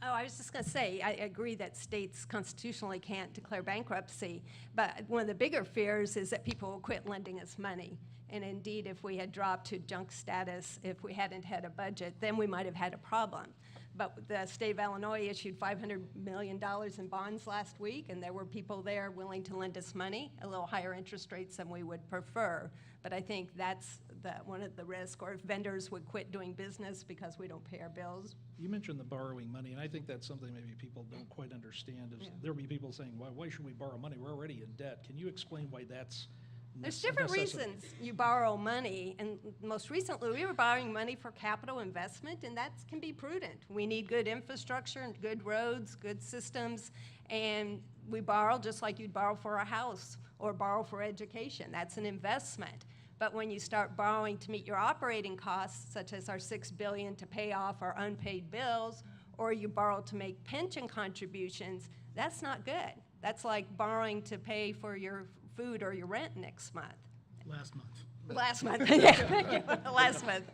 Oh, I was just going to say, I agree that states constitutionally can't declare bankruptcy, but one of the bigger fears is that people will quit lending us money. And indeed, if we had dropped to junk status, if we hadn't had a budget, then we might have had a problem. But the state of Illinois issued $500 million in bonds last week, and there were people there willing to lend us money, a little higher interest rates than we would prefer. But I think that's one of the risks, or if vendors would quit doing business because we don't pay our bills. You mentioned the borrowing money, and I think that's something maybe people don't quite understand. Is There'll be people saying, why should we borrow money? We're already in debt. Can you explain why that's There's different necessity. reasons you borrow money, and most recently, we were borrowing money for capital investment, and that can be prudent. We need good infrastructure and good roads, good systems, and we borrow just like you'd borrow for a house or borrow for education. That's an investment. But when you start borrowing to meet your operating costs, such as our $6 billion to pay off our unpaid bills, or you borrow to make pension contributions, that's not good. That's like borrowing to pay for your food or your rent next month. Last month. Last month, yeah, last month.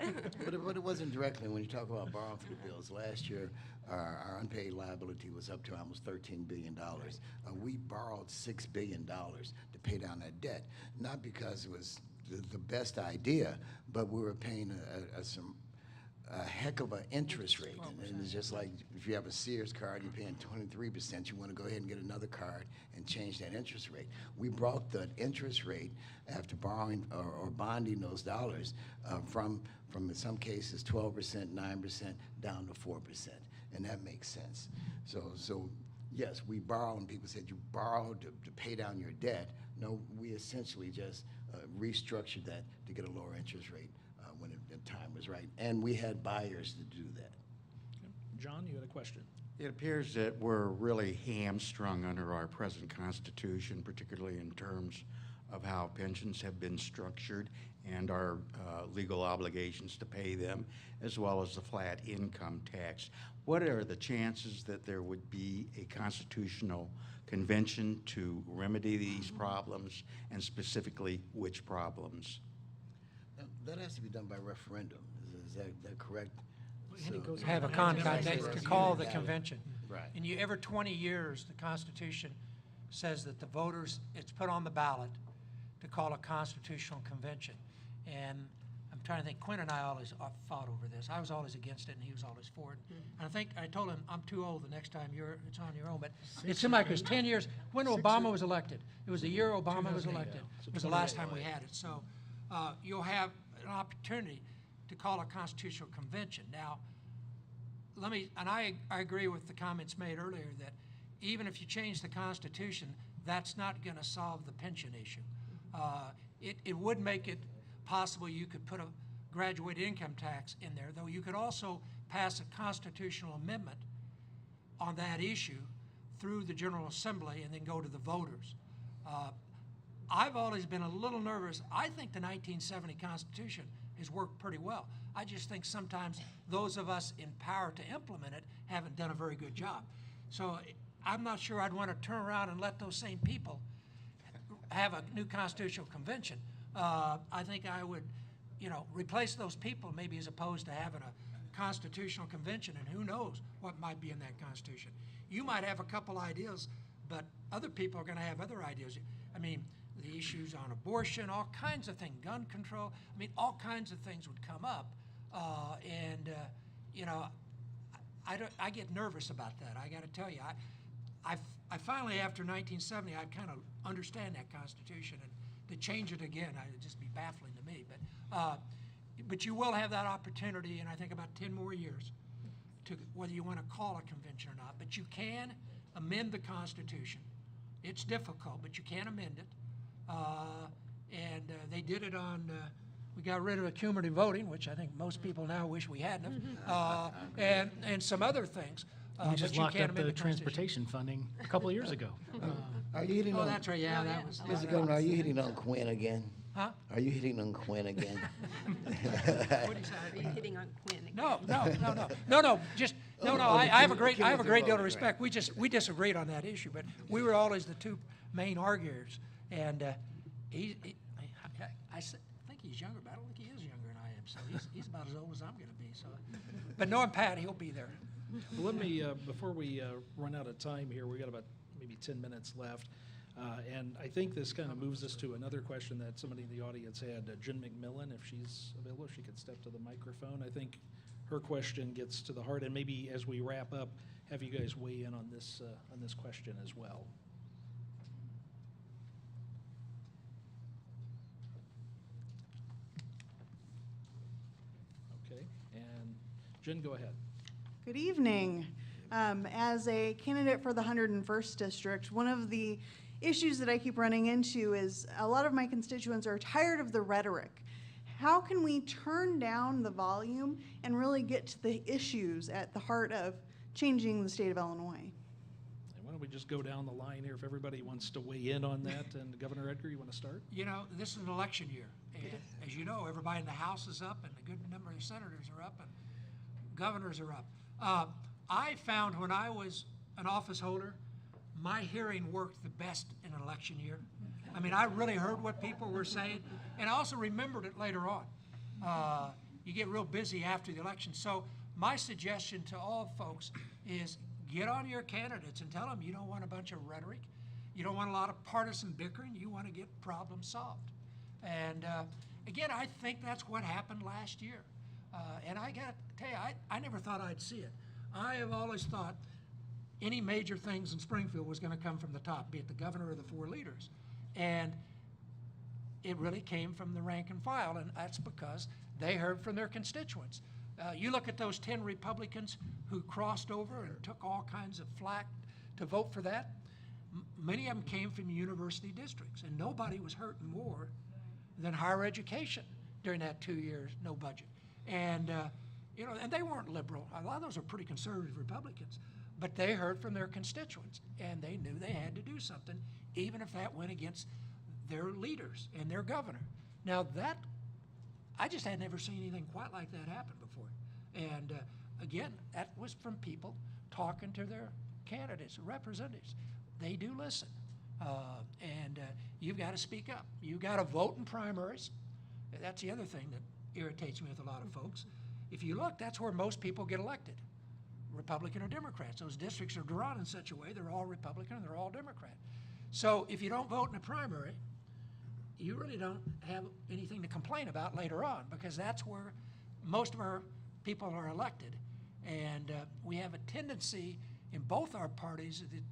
But it wasn't directly, when you talk about borrowing for the bills, last year, our unpaid liability was up to almost $13 billion. We borrowed $6 billion to pay down that debt, not because it was the best idea, but we were paying a heck of an interest rate. And it's just like if you have a Sears card, you're paying 23%, you want to go ahead and get another card and change that interest rate. We brought the interest rate after borrowing or bonding those dollars from in some cases 12%, 9% down to 4%. And that makes sense. So yes, we borrow, and people said you borrowed to pay down your debt. No, we essentially just restructured that to get a lower interest rate when the time was right. And we had buyers to do that. Okay. John, you had a question. It appears that we're really hamstrung under our present Constitution, particularly in terms of how pensions have been structured and our legal obligations to pay them, as well as the flat income tax. What are the chances that there would be a constitutional convention to remedy these problems, and specifically which problems? That has to be done by referendum. Is that correct? Have a contract to call the convention. Right. And every 20 years, the Constitution says that the voters, it's put on the ballot to call a constitutional convention. And I'm trying to think, Quinn and I always fought over this. I was always against it, and he was always for it. And I think I told him, I'm too old the next time it's on your own. But it seemed like it was 10 years. When Obama was elected, it was the year Obama was elected. It was the last time we had it. So you'll have an opportunity to call a constitutional convention. Now, I agree with the comments made earlier that even if you change the Constitution, that's not going to solve the pension issue. It would make it possible you could put a graduated income tax in there, though you could also pass a constitutional amendment on that issue through the General Assembly and then go to the voters. I've always been a little nervous. I think the 1970 Constitution has worked pretty well. I just think sometimes those of us in power to implement it haven't done a very good job. So I'm not sure I'd want to turn around and let those same people have a new constitutional convention. I think I would, replace those people maybe as opposed to having a constitutional convention, and who knows what might be in that Constitution. You might have a couple ideas, but other people are going to have other ideas. I mean, the issues on abortion, all kinds of things, gun control, all kinds of things would come up. I get nervous about that. I got to tell you, I finally, after 1970, I kind of understand that Constitution, and to change it again, it'd just be baffling to me. But you will have that opportunity in, I think, about 10 more years, to whether you want to call a convention or not. But you can amend the Constitution. It's difficult, but you can amend it. They did it on, we got rid of cumulative voting, which I think most people now wish we hadn't, and some other things. We just locked can't up amend the Constitution. transportation funding a couple of years ago. Are you hitting on? That's right, yeah, that was. Mr. Governor, are you hitting on Quinn again? Huh? Are you hitting on Quinn again? What do you say? Are you hitting on Quinn again? No. I have a great deal of respect. We disagreed on that issue, but we were always the two main arguers. And I think he's younger, but I don't think he is younger than I am. So he's about as old as I'm going to be. So, but knowing Pat, he'll be there. Well, let me, before we run out of time here, we got about maybe 10 minutes left. And I think this kind of moves us to another question that somebody in the audience had. Jen McMillan, if she's available, if she could step to the microphone. I think her question gets to the heart, and maybe as we wrap up, have you guys weigh in on this question as well. Okay, and Jen, go ahead. Good evening. As a candidate for the 101st District, one of the issues that I keep running into is a lot of my constituents are tired of the rhetoric. How can we turn down the volume and really get to the issues at the heart of changing the state of Illinois? And why don't we just go down the line here if everybody wants to weigh in on that? And Governor Edgar, you want to start? You know, this is an election year, and as you know, everybody in the House is up, and a good number of senators are up, and governors are up. I found when I was an office holder, my hearing worked the best in an election year. I mean, I really heard what people were saying, and I also remembered it later on. You get real busy after the election. So my suggestion to all folks is get on your candidates and tell them you don't want a bunch of rhetoric. You don't want a lot of partisan bickering. You want to get problems solved. And again, I think that's what happened last year. And I got to tell you, I never thought I'd see it. I have always thought any major things in Springfield was going to come from the top, be it the governor or the four leaders. And it really came from the rank and file, and that's because they heard from their constituents. You look at those 10 Republicans who crossed over and took all kinds of flack to vote for that. Many of them came from university districts, and nobody was hurting more than higher education during that 2 years, no budget. And, you know, and they weren't liberal. A lot of those are pretty conservative Republicans, but they heard from their constituents, and they knew they had to do something, even if that went against their leaders and their governor. Now that, I just had never seen anything quite like that happen before. And again, that was from people talking to their candidates, representatives. They do listen. And you've got to speak up. You've got to vote in primaries. That's the other thing that irritates me with a lot of folks. If you look, that's where most people get elected, Republican or Democrats. Those districts are drawn in such a way they're all Republican and they're all Democrat. So if you don't vote in a primary, you really don't have anything to complain about later on, because that's where most of our people are elected. And we have a tendency in both our parties that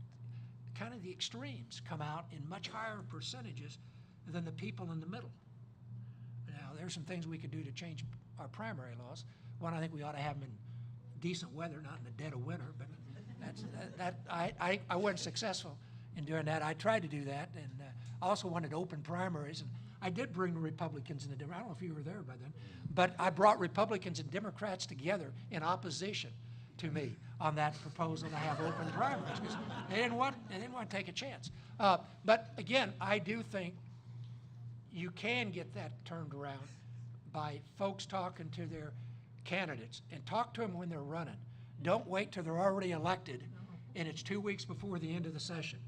kind of the extremes come out in much higher percentages than the people in the middle. Now, there's some things we could do to change our primary laws. One, I think we ought to have them in decent weather, not in the dead of winter, but I wasn't successful in doing that. I tried to do that, and I also wanted open primaries, and I did bring the Republicans and the Democrats. I don't know if you were there by then, but I brought Republicans and Democrats together in opposition to me on that proposal to have open primaries, because they didn't want to take a chance. But again, I do think you can get that turned around by folks talking to their candidates, and talk to them when they're running. Don't wait till they're already elected and it's 2 weeks before the end of the session.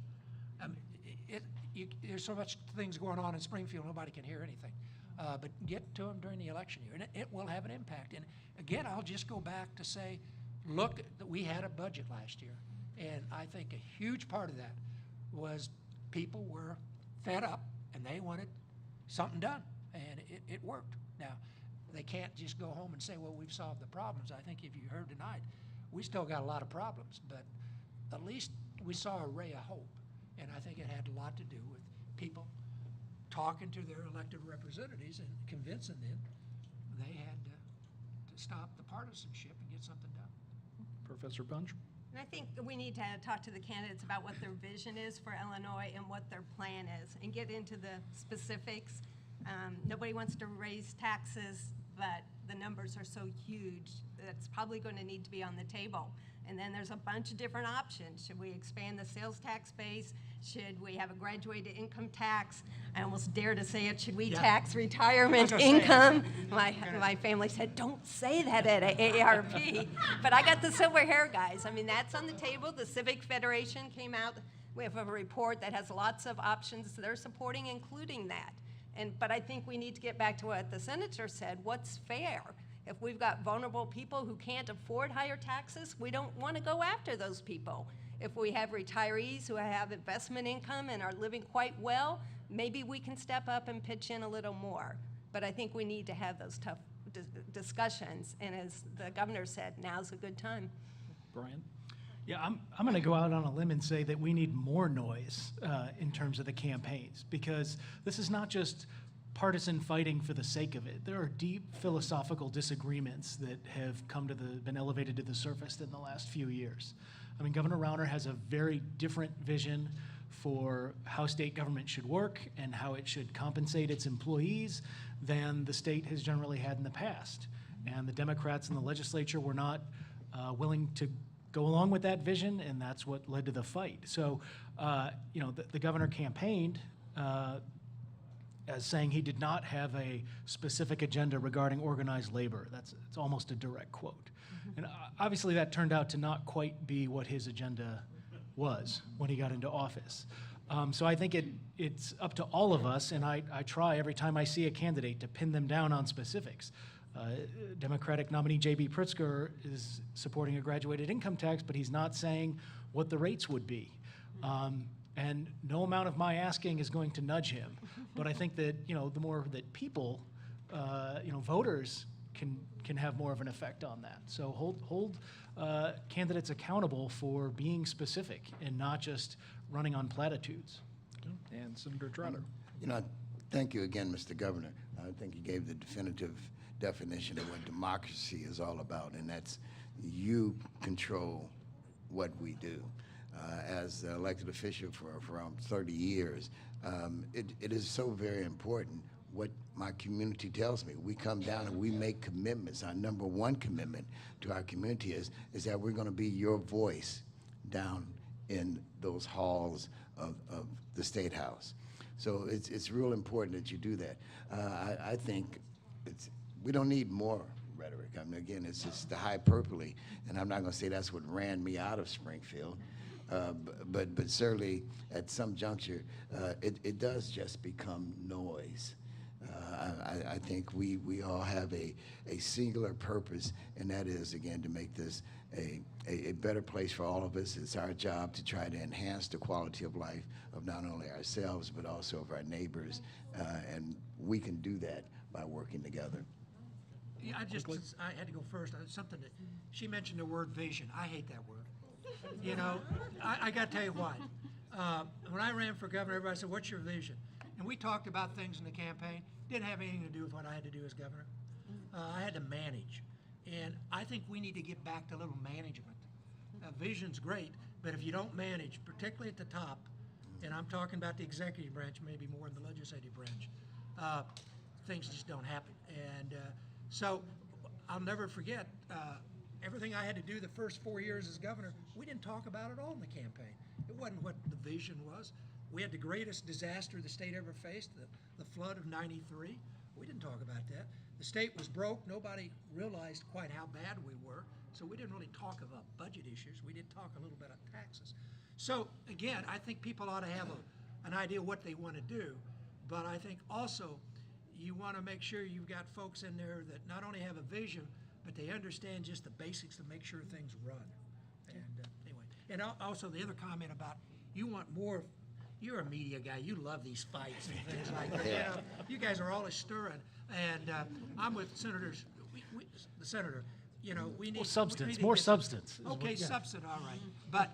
There's so much things going on in Springfield, nobody can hear anything. But get to them during the election year, and it will have an impact. And again, I'll just go back to say, look, we had a budget last year, and I think a huge part of that was people were fed up and they wanted something done, and it worked. Now, they can't just go home and say, well, we've solved the problems. I think if you heard tonight, we still got a lot of problems, but at least we saw a ray of hope. And I think it had a lot to do with people talking to their elected representatives and convincing them they had to stop the partisanship and get something done. Professor Bunch? And I think we need to talk to the candidates about what their vision is for Illinois and what their plan is, and get into the specifics. Nobody wants to raise taxes, but the numbers are so huge that it's probably going to need to be on the table. And then there's a bunch of different options. Should we expand the sales tax base? Should we have a graduated income tax? I almost dare to say it. Should we tax retirement income? My family said, don't say that at AARP. But I got the silver hair guys. I mean, that's on the table. The Civic Federation came out. We have a report that has lots of options they're supporting, including that. But I think we need to get back to what the senator said. What's fair? If we've got vulnerable people who can't afford higher taxes, we don't want to go after those people. If we have retirees who have investment income and are living quite well, maybe we can step up and pitch in a little more. But I think we need to have those tough discussions. And as the governor said, now's a good time. Brian? Yeah, I'm going to go out on a limb and say that we need more noise in terms of the campaigns, because this is not just partisan fighting for the sake of it. There are deep philosophical disagreements that have been elevated to the surface in the last few years. I mean, Governor Rauner has a very different vision for how state government should work and how it should compensate its employees than the state has generally had in the past. And the Democrats in the legislature were not willing to go along with that vision, and that's what led to the fight. So, the governor campaigned as saying he did not have a specific agenda regarding organized labor. It's almost a direct quote. And obviously that turned out to not quite be what his agenda was when he got into office. So I think it's up to all of us, and I try every time I see a candidate to pin them down on specifics. Democratic nominee J.B. Pritzker is supporting a graduated income tax, but he's not saying what the rates would be. And no amount of my asking is going to nudge him. But I think that, the more that people, voters can have more of an effect on that. So hold candidates accountable for being specific and not just running on platitudes. And Senator Trotter. Thank you again, Mr. Governor. I think you gave the definitive definition of what democracy is all about, and that's you control what we do. As an elected official for around 30 years, it is so very important what my community tells me. We come down and we make commitments. Our number one commitment to our community is that we're going to be your voice down in those halls of the State House. So it's real important that you do that. I think we don't need more rhetoric. I mean, again, it's just the hyperbole, and I'm not going to say that's what ran me out of Springfield. But certainly at some juncture, it does just become noise. I think we all have a singular purpose, and that is, again, to make this a better place for all of us. It's our job to try to enhance the quality of life of not only ourselves, but also of our neighbors, and we can do that by working together. Yeah, I had to go first. Something that she mentioned the word vision. I hate that word. I got to tell you why. When I ran for governor, everybody said, "What's your vision?" And we talked about things in the campaign. Didn't have anything to do with what I had to do as governor. I had to manage. And I think we need to get back to a little management. Vision's great, but if you don't manage, particularly at the top, and I'm talking about the executive branch, maybe more in the legislative branch, things just don't happen. And so I'll never forget everything I had to do the first 4 years as governor. We didn't talk about it all in the campaign. It wasn't what the vision was. We had the greatest disaster the state ever faced, the flood of '93. We didn't talk about that. The state was broke. Nobody realized quite how bad we were. So we didn't really talk about budget issues. We did talk a little bit of taxes. So again, I think people ought to have an idea what they want to do. But I think also you want to make sure you've got folks in there that not only have a vision, but they understand just the basics to make sure things run. And anyway, and also the other comment about you want more. You're a media guy. You love these fights and things like that. You guys are always stirring. And I'm with senators. The senator. We need substance. We need More substance. Okay, substance. All right. But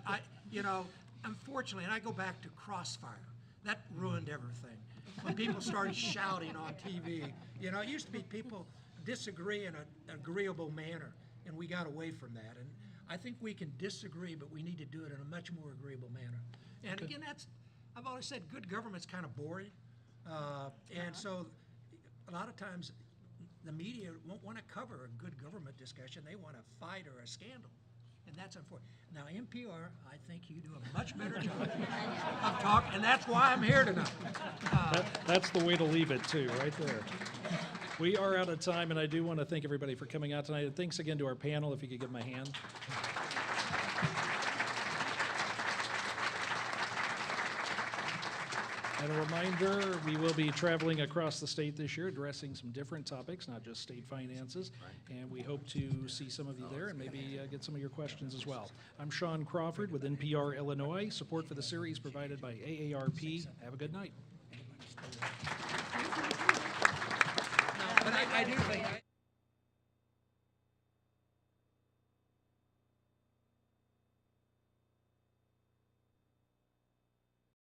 unfortunately, and I go back to Crossfire. That ruined everything. When people started shouting on TV, it used to be people disagree in an agreeable manner, and we got away from that. And I think we can disagree, but we need to do it in a much more agreeable manner. And again, I've always said good government's kind of boring. And so a lot of times the media won't want to cover a good government discussion. They want a fight or a scandal. And that's unfortunate. Now, NPR, I think you do a much better job of talking, and that's why I'm here tonight. That's the way to leave it, too, right there. We are out of time, and I do want to thank everybody for coming out tonight. And thanks again to our panel, if you could give them a hand. And a reminder, we will be traveling across the state this year, addressing some different topics, not just state finances. And we hope to see some of you there and maybe get some of your questions as well. I'm Sean Crawford with NPR Illinois. Support for the series provided by AARP. Have a good night. But I do think...